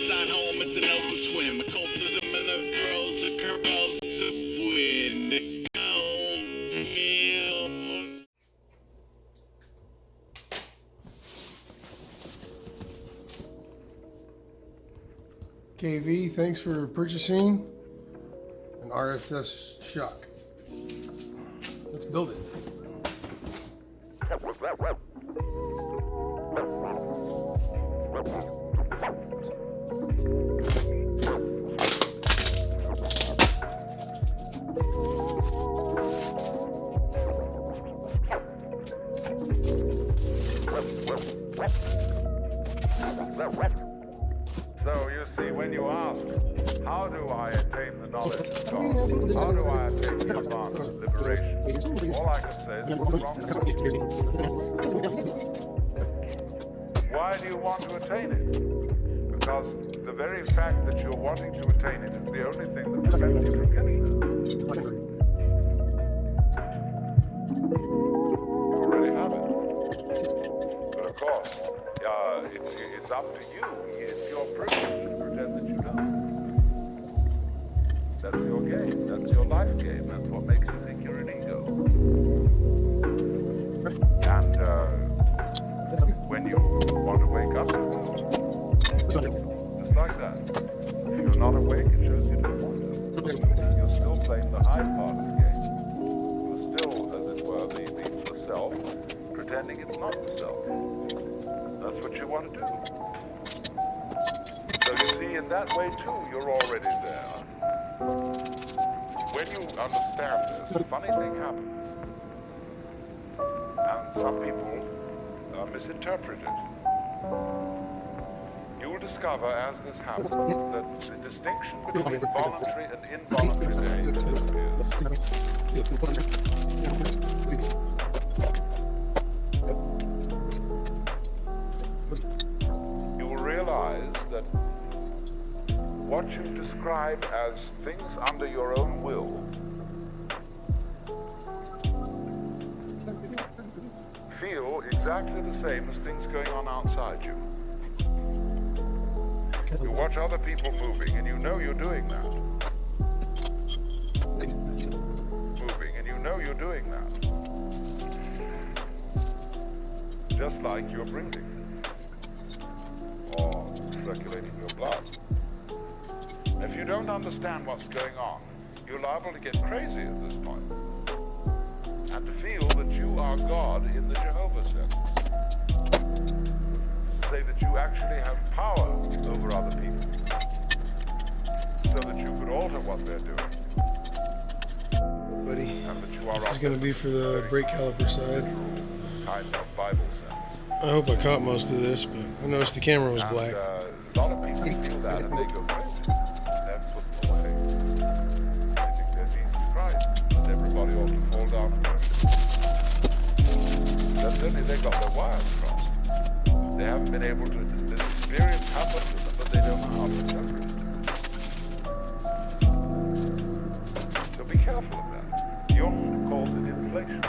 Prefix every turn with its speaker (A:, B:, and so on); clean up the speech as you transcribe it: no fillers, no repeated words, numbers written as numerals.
A: Sign home, it's an open swim. Occultism and the throws, the curveballs, the wind.
B: KV, thanks for purchasing an rsf shock. Let's build it.
C: So you see, when you ask, how do I attain the knowledge of God? How do I attain the advance of liberation? All I can say is it's the wrong question. Why do you want to attain it? Because the very fact that you're wanting to attain it is the only thing that prevents you from getting there. You already have it. But of course, it's up to you. It's your privilege to pretend that you don't. That's your game. That's your life game. That's what makes you think you're an ego. And when you want to wake up, just like that. If you're not awake, it shows you don't want to. You're still playing the high part of the game. You're still, as it were, the self, pretending it's not the self. That's what you want to do. So you see, in that way too, you're already there. When you understand this, a funny thing happens. And some people misinterpret it. You will discover as this happens that the distinction between voluntary and involuntary days disappears. You will realize that what you describe as things under your own will feel exactly the same as things going on outside you. You watch other people moving and you know you're doing that. Moving and you know you're doing that. Just like you're breathing or circulating your blood. If you don't understand what's going on, you're liable to get crazy at this point and to feel that you are God in the Jehovah sense. Say that you actually have power over other people so that you could alter what they're doing.
B: Buddy,
C: And that you are
B: this is going to be for the brake caliper side.
C: kind of Bible sense.
B: I hope I caught most of this, but I noticed the camera was black.
C: And, a lot of people feel that and they go crazy. They're put away. They think they're Jesus Christ, that everybody ought to fall down and worship. That's only they got their wires crossed. They haven't been able to, this experience happened to them, but they don't know how to interpret it. So be careful of that. Jung calls it inflation.